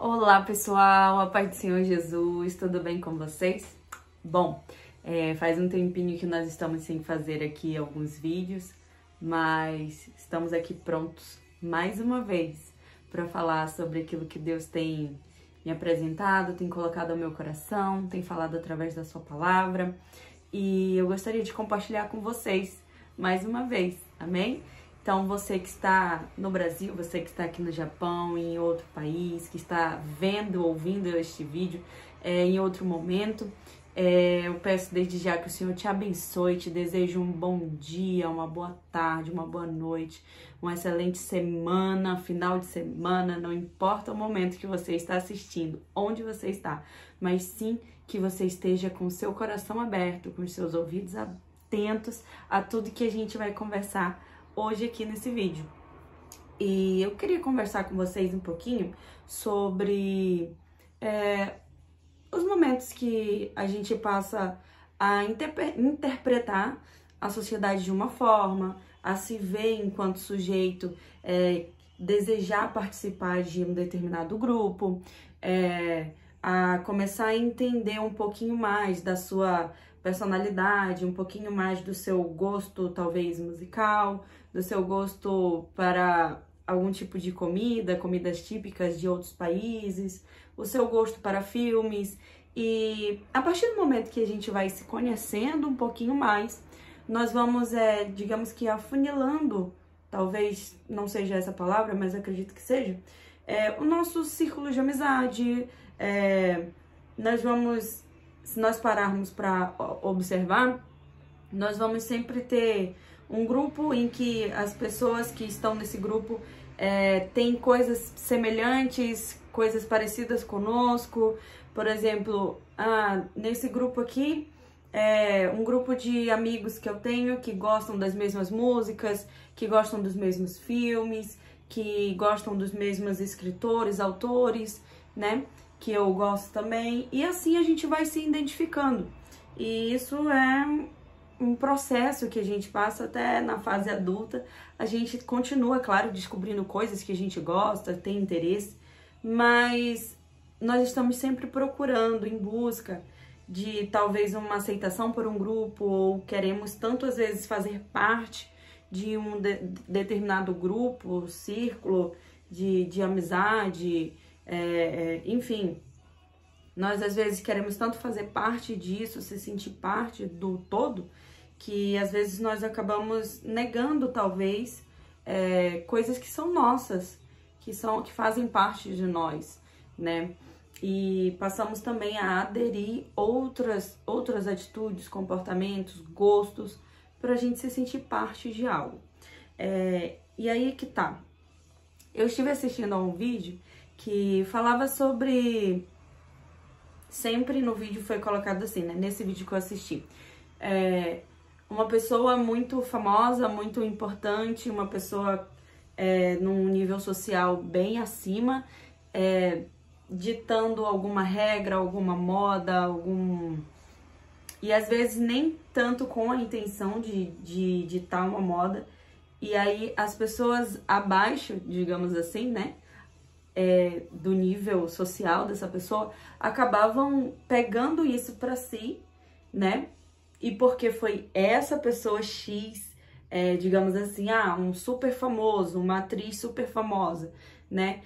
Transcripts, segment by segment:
Olá pessoal, a paz do Senhor Jesus, tudo bem com vocês? Bom, faz um tempinho que nós estamos sem fazer aqui alguns vídeos, mas estamos aqui prontos mais uma vez para falar sobre aquilo que Deus tem me apresentado, tem colocado ao meu coração, tem falado através da sua palavra e eu gostaria de compartilhar com vocês mais uma vez, amém? Então, você que está no Brasil, você que está aqui no Japão, em outro país, que está vendo, ouvindo este vídeo em outro momento, eu peço desde já que o Senhor te abençoe, te desejo um bom dia, uma boa tarde, uma boa noite, uma excelente semana, final de semana, não importa o momento que você está assistindo, onde você está, mas sim que você esteja com o seu coração aberto, com os seus ouvidos atentos a tudo que a gente vai conversar hoje aqui nesse vídeo. E eu queria conversar com vocês um pouquinho sobre os momentos que a gente passa a interpretar a sociedade de uma forma, a se ver enquanto sujeito, desejar participar de um determinado grupo, a começar a entender um pouquinho mais da sua personalidade, um pouquinho mais do seu gosto, talvez musical, do seu gosto para algum tipo de comida, comidas típicas de outros países, o seu gosto para filmes. E a partir do momento que a gente vai se conhecendo um pouquinho mais, nós vamos, digamos que afunilando, talvez não seja essa palavra, mas acredito que seja, o nosso círculo de amizade. Nós vamos, se nós pararmos para observar, nós vamos sempre ter um grupo em que as pessoas que estão nesse grupo têm coisas semelhantes, coisas parecidas conosco. Por exemplo, nesse grupo aqui, um grupo de amigos que eu tenho que gostam das mesmas músicas, que gostam dos mesmos filmes, que gostam dos mesmos escritores, autores, né? Que eu gosto também, e assim a gente vai se identificando. E isso é um processo que a gente passa até na fase adulta. A gente continua, claro, descobrindo coisas que a gente gosta, tem interesse, mas nós estamos sempre procurando, em busca de talvez uma aceitação por um grupo, ou queremos tanto às vezes fazer parte de um determinado grupo, círculo de amizade, enfim, nós às vezes queremos tanto fazer parte disso, se sentir parte do todo, que às vezes nós acabamos negando talvez coisas que são nossas, que fazem parte de nós, né? E passamos também a aderir outras atitudes, comportamentos, gostos, para a gente se sentir parte de algo. E aí que tá. Eu estive assistindo a um vídeo que falava sobre... Sempre no vídeo foi colocado assim, né? Nesse vídeo que eu assisti. Uma pessoa muito famosa, muito importante, uma pessoa num nível social bem acima, ditando alguma regra, alguma moda, E às vezes nem tanto com a intenção de ditar uma moda. E aí as pessoas abaixo, digamos assim, né? Do nível social dessa pessoa, acabavam pegando isso para si, né? E porque foi essa pessoa X, digamos assim, um super famoso, uma atriz super famosa, né?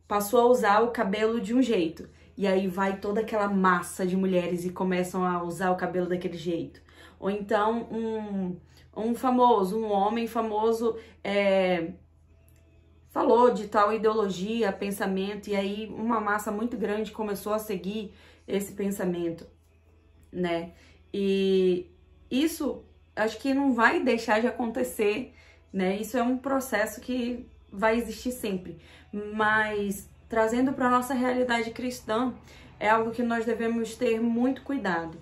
Passou a usar o cabelo de um jeito. E aí vai toda aquela massa de mulheres e começam a usar o cabelo daquele jeito. Ou então um homem famoso, falou de tal ideologia, pensamento, e aí uma massa muito grande começou a seguir esse pensamento, né? E isso, acho que não vai deixar de acontecer, né? Isso é um processo que vai existir sempre, mas trazendo para a nossa realidade cristã, é algo que nós devemos ter muito cuidado.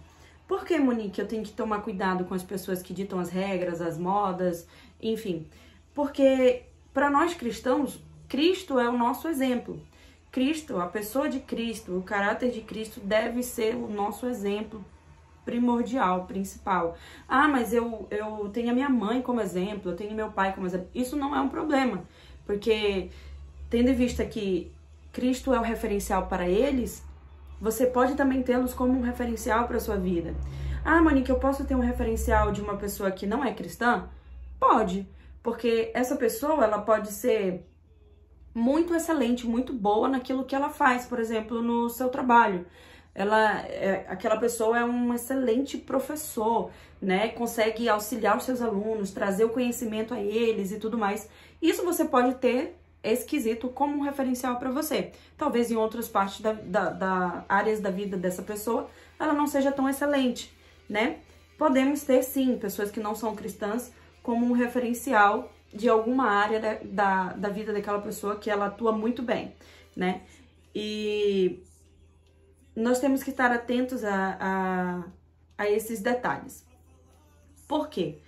Por que, Monique, eu tenho que tomar cuidado com as pessoas que ditam as regras, as modas, enfim? Porque para nós cristãos, Cristo é o nosso exemplo. Cristo, a pessoa de Cristo, o caráter de Cristo deve ser o nosso exemplo primordial, principal. Mas eu tenho a minha mãe como exemplo, eu tenho meu pai como exemplo. Isso não é um problema, porque tendo em vista que Cristo é o referencial para eles, você pode também tê-los como um referencial para a sua vida. Ah, Monique, eu posso ter um referencial de uma pessoa que não é cristã? Pode, porque essa pessoa, ela pode ser muito excelente, muito boa naquilo que ela faz, por exemplo, no seu trabalho. Aquela pessoa é um excelente professor, né? Consegue auxiliar os seus alunos, trazer o conhecimento a eles e tudo mais. Isso você pode ter esquisito como um referencial para você. Talvez em outras partes da áreas da vida dessa pessoa, ela não seja tão excelente, né? Podemos ter, sim, pessoas que não são cristãs como um referencial de alguma área da vida daquela pessoa que ela atua muito bem, né? E nós temos que estar atentos a esses detalhes. Por quê?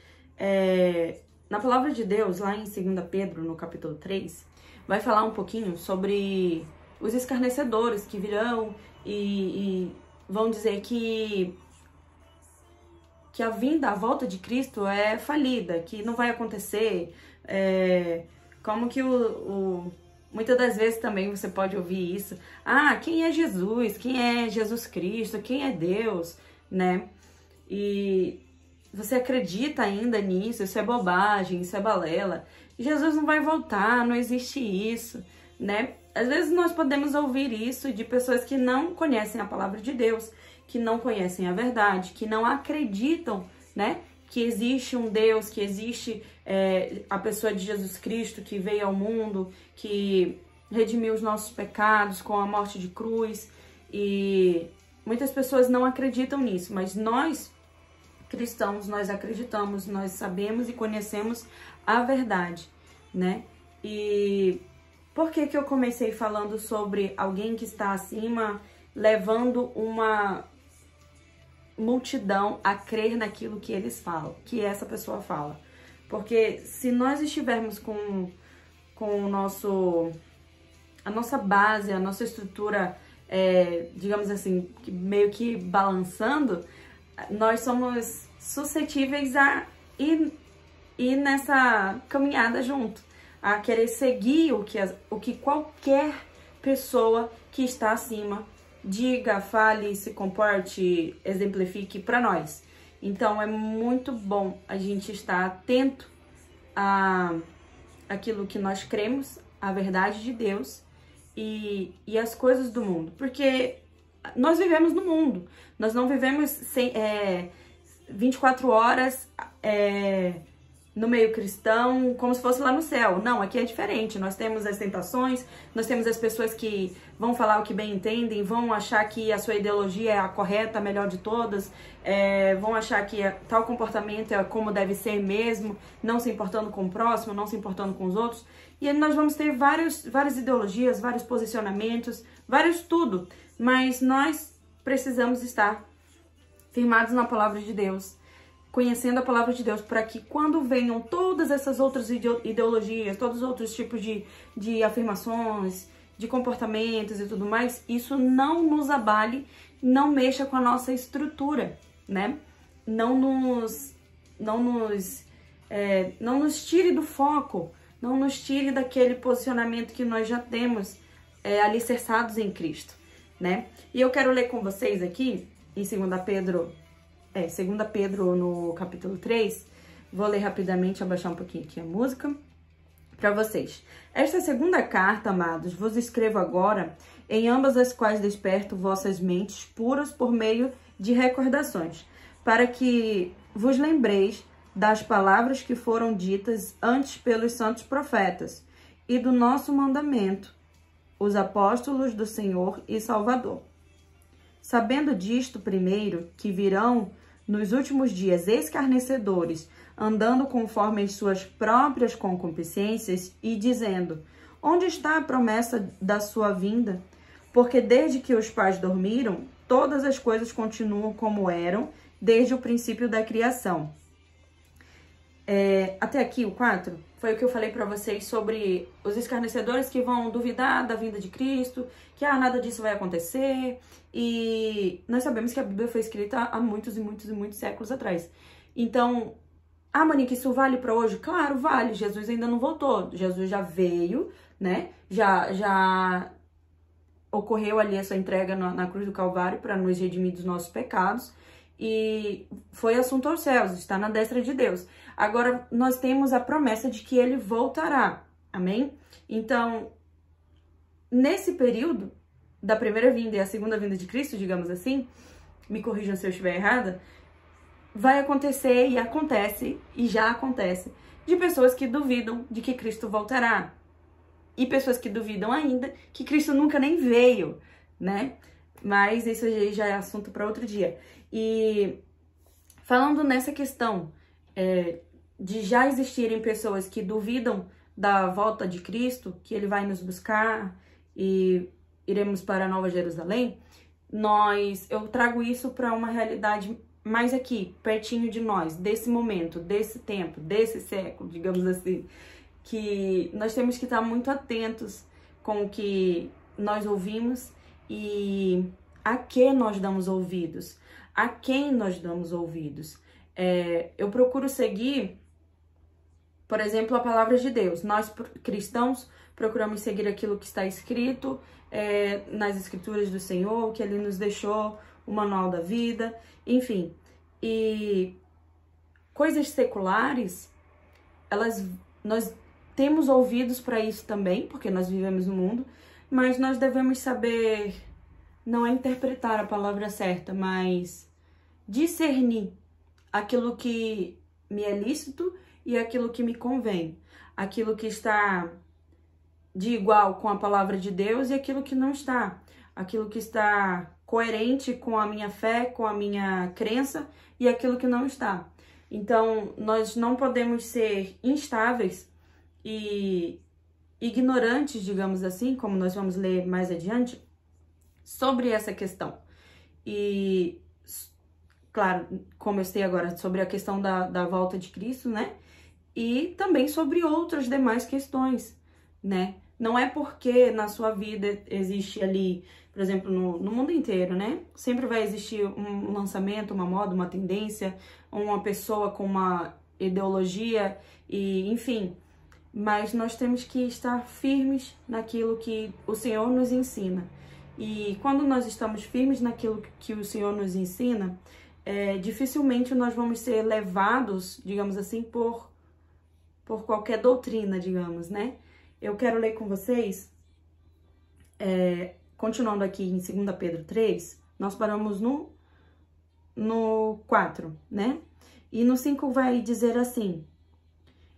Na palavra de Deus, lá em 2 Pedro, no capítulo 3, vai falar um pouquinho sobre os escarnecedores que virão e vão dizer que a volta de Cristo é falida, que não vai acontecer. Como que muitas das vezes também você pode ouvir isso. Ah, quem é Jesus? Quem é Jesus Cristo? Quem é Deus? Né? E você acredita ainda nisso? Isso é bobagem, isso é balela. Jesus não vai voltar, não existe isso, né? Às vezes nós podemos ouvir isso de pessoas que não conhecem a palavra de Deus, que não conhecem a verdade, que não acreditam, né? Que existe um Deus, que existe a pessoa de Jesus Cristo que veio ao mundo, que redimiu os nossos pecados com a morte de cruz. E muitas pessoas não acreditam nisso, mas nós, cristãos, nós acreditamos, nós sabemos e conhecemos a verdade, né? E por que eu comecei falando sobre alguém que está acima, levando uma multidão a crer naquilo que eles falam, que essa pessoa fala? Porque se nós estivermos com a nossa base, a nossa estrutura, digamos assim, meio que balançando, nós somos suscetíveis a ir nessa caminhada junto, a querer seguir o que qualquer pessoa que está acima diga, fale, se comporte, exemplifique para nós. Então é muito bom a gente estar atento àquilo que nós cremos, a verdade de Deus e as coisas do mundo, porque nós vivemos no mundo, nós não vivemos 24 horas no meio cristão, como se fosse lá no céu. Não, aqui é diferente. Nós temos as tentações, nós temos as pessoas que vão falar o que bem entendem, vão achar que a sua ideologia é a correta, a melhor de todas, vão achar que tal comportamento é como deve ser mesmo, não se importando com o próximo, não se importando com os outros. E aí nós vamos ter várias ideologias, vários posicionamentos, vários tudo. Mas nós precisamos estar firmados na palavra de Deus, conhecendo a palavra de Deus, para que quando venham todas essas outras ideologias, todos os outros tipos de afirmações, de comportamentos e tudo mais, isso não nos abale, não mexa com a nossa estrutura, né? Não nos tire do foco, não nos tire daquele posicionamento que nós já temos alicerçados em Cristo, né? E eu quero ler com vocês aqui, em 2 Pedro no capítulo 3, vou ler rapidamente, abaixar um pouquinho aqui a música, para vocês. Esta segunda carta, amados, vos escrevo agora, em ambas as quais desperto vossas mentes puras por meio de recordações, para que vos lembreis das palavras que foram ditas antes pelos santos profetas e do nosso mandamento, os apóstolos do Senhor e Salvador. Sabendo disto, primeiro, que virão nos últimos dias escarnecedores, andando conforme as suas próprias concupiscências e dizendo: onde está a promessa da sua vinda? Porque desde que os pais dormiram, todas as coisas continuam como eram desde o princípio da criação. Até aqui, o 4, foi o que eu falei para vocês sobre os escarnecedores que vão duvidar da vinda de Cristo, que nada disso vai acontecer. E nós sabemos que a Bíblia foi escrita há muitos e muitos e muitos séculos atrás. Então, Monique, isso vale para hoje? Claro, vale. Jesus ainda não voltou. Jesus já veio, né? Já ocorreu ali essa entrega na cruz do Calvário para nos redimir dos nossos pecados e foi assunto aos céus, está na destra de Deus. Agora, nós temos a promessa de que ele voltará, amém? Então, nesse período da primeira vinda e a segunda vinda de Cristo, digamos assim, me corrijam se eu estiver errada, vai acontecer e acontece, e já acontece, de pessoas que duvidam de que Cristo voltará. E pessoas que duvidam ainda que Cristo nunca nem veio, né? Mas isso já é assunto para outro dia. E falando nessa questão de já existirem pessoas que duvidam da volta de Cristo, que ele vai nos buscar e iremos para a Nova Jerusalém, eu trago isso para uma realidade mais aqui, pertinho de nós, desse momento, desse tempo, desse século, digamos assim, que nós temos que estar muito atentos com o que nós ouvimos e a que nós damos ouvidos, a quem nós damos ouvidos. Eu procuro seguir, por exemplo, a palavra de Deus. Nós, cristãos, procuramos seguir aquilo que está escrito nas Escrituras do Senhor, que Ele nos deixou, o manual da vida, enfim. E coisas seculares, nós temos ouvidos para isso também, porque nós vivemos no mundo, mas nós devemos saber, não é interpretar a palavra certa, mas discernir aquilo que me é lícito e aquilo que me convém, aquilo que está de igual com a palavra de Deus e aquilo que não está, aquilo que está coerente com a minha fé, com a minha crença e aquilo que não está. Então, nós não podemos ser instáveis e ignorantes, digamos assim, como nós vamos ler mais adiante, sobre essa questão. E, claro, como eu sei agora, sobre a questão da volta de Cristo, né? E também sobre outras demais questões, né? Não é porque na sua vida existe ali, por exemplo, no mundo inteiro, né? Sempre vai existir um lançamento, uma moda, uma tendência, uma pessoa com uma ideologia, e enfim. Mas nós temos que estar firmes naquilo que o Senhor nos ensina. E quando nós estamos firmes naquilo que o Senhor nos ensina, dificilmente nós vamos ser levados, digamos assim, por qualquer doutrina, digamos, né? Eu quero ler com vocês, continuando aqui em 2 Pedro 3, nós paramos no 4, né? E no 5 vai dizer assim: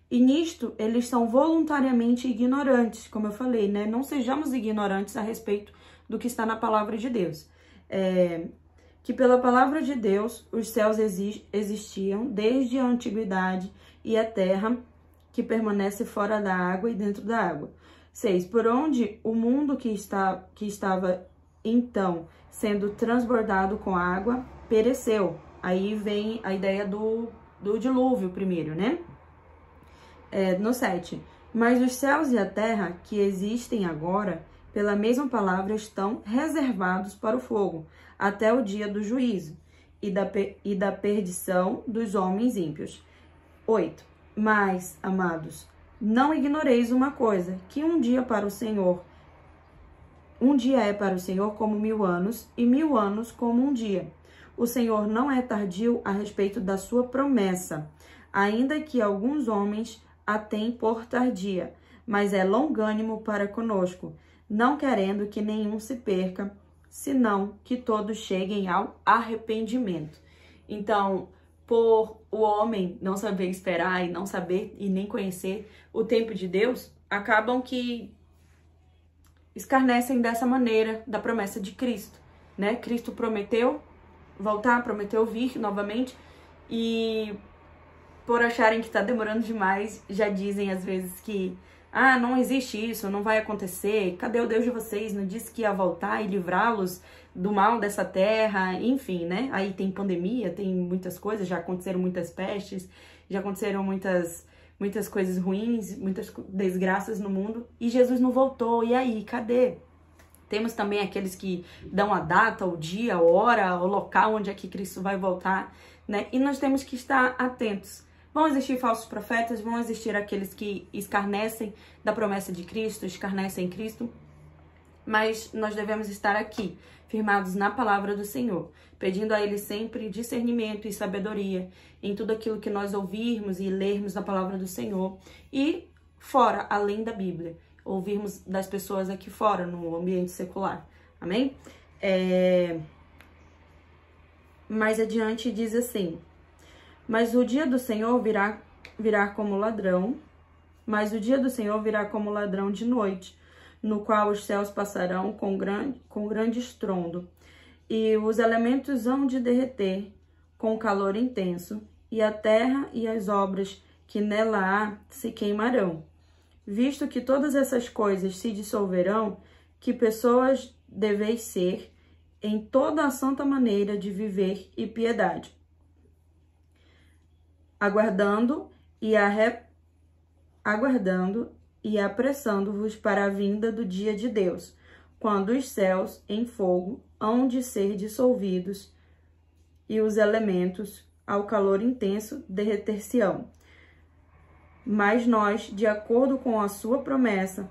e nisto eles são voluntariamente ignorantes, como eu falei, né? Não sejamos ignorantes a respeito do que está na palavra de Deus. Que pela palavra de Deus os céus existiam desde a antiguidade e a terra que permanece fora da água e dentro da água. 6. Por onde o mundo que estava então sendo transbordado com água pereceu. Aí vem a ideia do dilúvio primeiro, né? No 7. Mas os céus e a terra que existem agora, pela mesma palavra, estão reservados para o fogo, até o dia do juízo e da perdição dos homens ímpios. 8. Mas, amados, não ignoreis uma coisa, que um dia é para o Senhor como 1000 anos, e 1000 anos como um dia. O Senhor não é tardio a respeito da sua promessa, ainda que alguns homens a têm por tardia, mas é longânimo para conosco, não querendo que nenhum se perca, senão que todos cheguem ao arrependimento. Então, por o homem não saber esperar e não saber e nem conhecer o tempo de Deus, acabam que escarnecem dessa maneira da promessa de Cristo, né? Cristo prometeu voltar, prometeu vir novamente, e por acharem que está demorando demais, já dizem às vezes que não existe isso, não vai acontecer, cadê o Deus de vocês? Não disse que ia voltar e livrá-los do mal dessa terra, enfim, né? Aí tem pandemia, tem muitas coisas, já aconteceram muitas pestes, já aconteceram muitas coisas ruins, muitas desgraças no mundo, e Jesus não voltou, e aí, cadê? Temos também aqueles que dão a data, o dia, a hora, o local onde é que Cristo vai voltar, né? E nós temos que estar atentos. Vão existir falsos profetas, vão existir aqueles que escarnecem da promessa de Cristo, escarnecem Cristo. Mas nós devemos estar aqui, firmados na palavra do Senhor, pedindo a Ele sempre discernimento e sabedoria em tudo aquilo que nós ouvirmos e lermos na palavra do Senhor e fora, além da Bíblia, ouvirmos das pessoas aqui fora, no ambiente secular. Amém? Mais adiante diz assim: mas o dia do Senhor virá como ladrão, de noite, no qual os céus passarão com grande estrondo, e os elementos hão de derreter com calor intenso, e a terra e as obras que nela há se queimarão. Visto que todas essas coisas se dissolverão, que pessoas deveis ser em toda a santa maneira de viver e piedade, aguardando e apressando-vos para a vinda do dia de Deus, quando os céus em fogo hão de ser dissolvidos e os elementos, ao calor intenso, derreter-se-ão. Mas nós, de acordo com a sua promessa,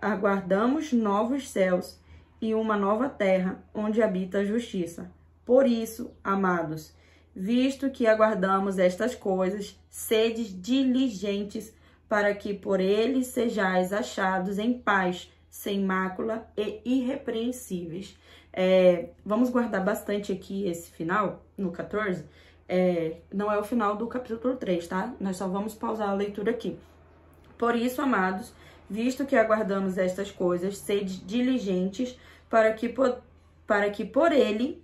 aguardamos novos céus e uma nova terra, onde habita a justiça. Por isso, amados, visto que aguardamos estas coisas, sedes diligentes para que por ele sejais achados em paz, sem mácula e irrepreensíveis. Vamos guardar bastante aqui esse final, no 14. Não é o final do capítulo 3, tá? Nós só vamos pausar a leitura aqui. Por isso, amados, visto que aguardamos estas coisas, sede diligentes para que por ele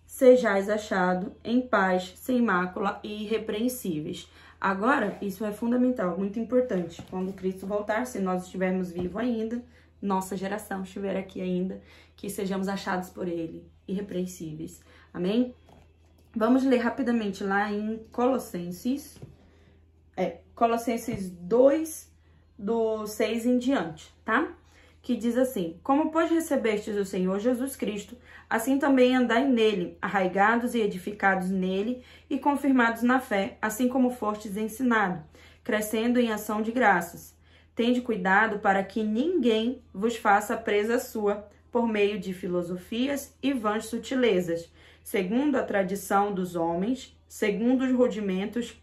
sejais achados em paz, sem mácula e irrepreensíveis. Agora, isso é fundamental, muito importante. Quando Cristo voltar, se nós estivermos vivos ainda, nossa geração estiver aqui ainda, que sejamos achados por ele, irrepreensíveis. Amém? Vamos ler rapidamente lá em Colossenses 2, do 6 em diante, tá? Que diz assim: como pois recebestes o Senhor Jesus Cristo, assim também andai nele, arraigados e edificados nele e confirmados na fé, assim como fostes ensinado, crescendo em ação de graças. Tende cuidado para que ninguém vos faça presa sua, por meio de filosofias e vãs sutilezas, segundo a tradição dos homens, segundo os rudimentos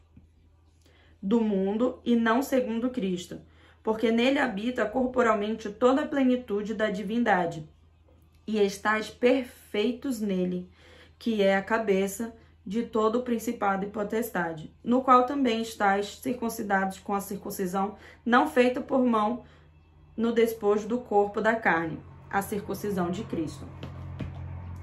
do mundo e não segundo Cristo, porque nele habita corporalmente toda a plenitude da divindade, e estáis perfeitos nele, que é a cabeça de todo o principado e potestade, no qual também estáis circuncidados com a circuncisão não feita por mão no despojo do corpo da carne, a circuncisão de Cristo.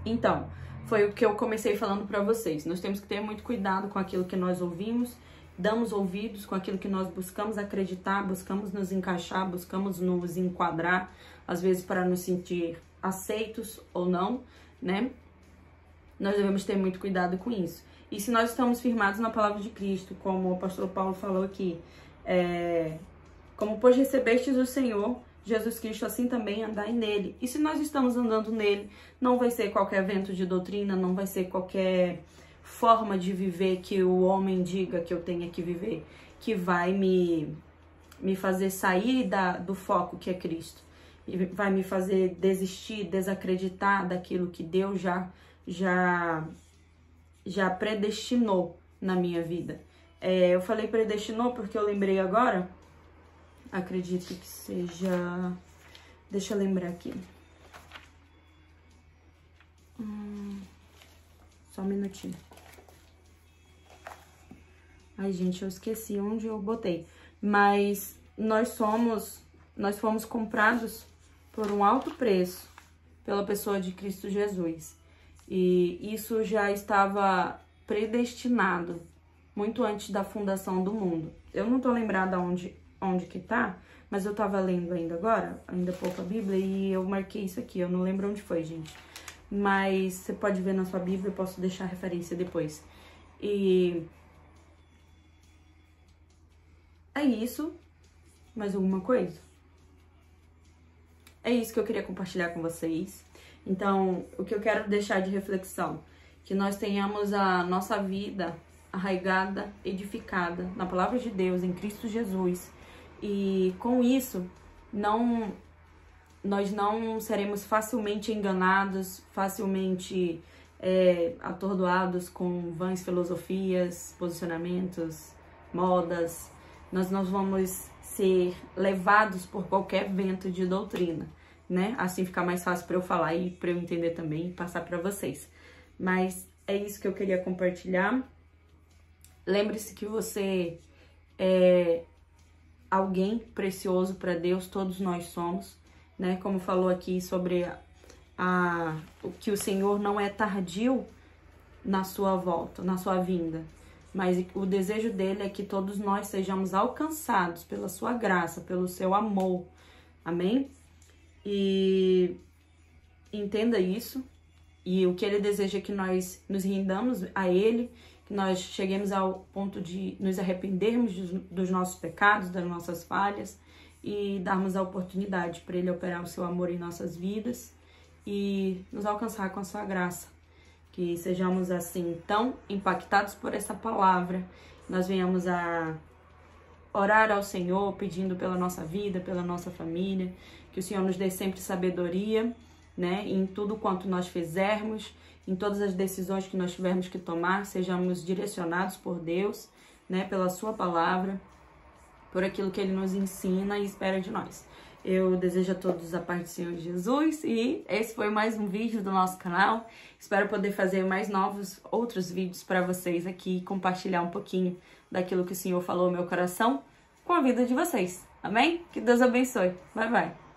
Então, foi o que eu comecei falando para vocês. Nós temos que ter muito cuidado com aquilo que nós ouvimos, damos ouvidos com aquilo que nós buscamos acreditar, buscamos nos encaixar, buscamos nos enquadrar, às vezes para nos sentir aceitos ou não, né? Nós devemos ter muito cuidado com isso. E se nós estamos firmados na palavra de Cristo, como o apóstolo Paulo falou aqui, como pois recebestes o Senhor Jesus Cristo, assim também andai nele. E se nós estamos andando nele, não vai ser qualquer vento de doutrina, não vai ser qualquer forma de viver que o homem diga que eu tenha que viver, que vai me fazer sair do foco que é Cristo, e vai me fazer desistir, desacreditar daquilo que Deus já predestinou na minha vida. Eu falei predestinou porque eu lembrei agora, acredito que seja, deixa eu lembrar aqui, só um minutinho. Ai, gente, eu esqueci onde eu botei. Mas nós fomos comprados por um alto preço pela pessoa de Cristo Jesus. E isso já estava predestinado muito antes da fundação do mundo. Eu não tô lembrada onde que tá, mas eu tava lendo ainda agora, ainda pouco a Bíblia, e eu marquei isso aqui. Eu não lembro onde foi, gente. Mas você pode ver na sua Bíblia, eu posso deixar a referência depois. E é isso. Mais alguma coisa? É isso que eu queria compartilhar com vocês. Então, o que eu quero deixar de reflexão, que nós tenhamos a nossa vida arraigada, edificada na palavra de Deus, em Cristo Jesus. E com isso, não nós não seremos facilmente enganados, facilmente atordoados com vãs filosofias, posicionamentos, modas. Nós não vamos ser levados por qualquer vento de doutrina, né? Assim fica mais fácil para eu falar e para eu entender também e passar para vocês. Mas é isso que eu queria compartilhar. Lembre-se que você é alguém precioso para Deus, todos nós somos, né? Como falou aqui sobre o que o Senhor não é tardio na sua volta, na sua vinda, mas o desejo dele é que todos nós sejamos alcançados pela sua graça, pelo seu amor, amém? E entenda isso, e o que ele deseja é que nós nos rendamos a ele, que nós cheguemos ao ponto de nos arrependermos dos nossos pecados, das nossas falhas, e darmos a oportunidade para ele operar o seu amor em nossas vidas e nos alcançar com a sua graça. Que sejamos assim tão impactados por essa palavra, nós venhamos a orar ao Senhor, pedindo pela nossa vida, pela nossa família, que o Senhor nos dê sempre sabedoria, né, em tudo quanto nós fizermos, em todas as decisões que nós tivermos que tomar, sejamos direcionados por Deus, né, pela sua palavra, por aquilo que ele nos ensina e espera de nós. Eu desejo a todos a paz do Senhor Jesus e esse foi mais um vídeo do nosso canal. Espero poder fazer mais outros vídeos para vocês aqui e compartilhar um pouquinho daquilo que o Senhor falou no meu coração com a vida de vocês. Amém? Que Deus abençoe. Bye, bye.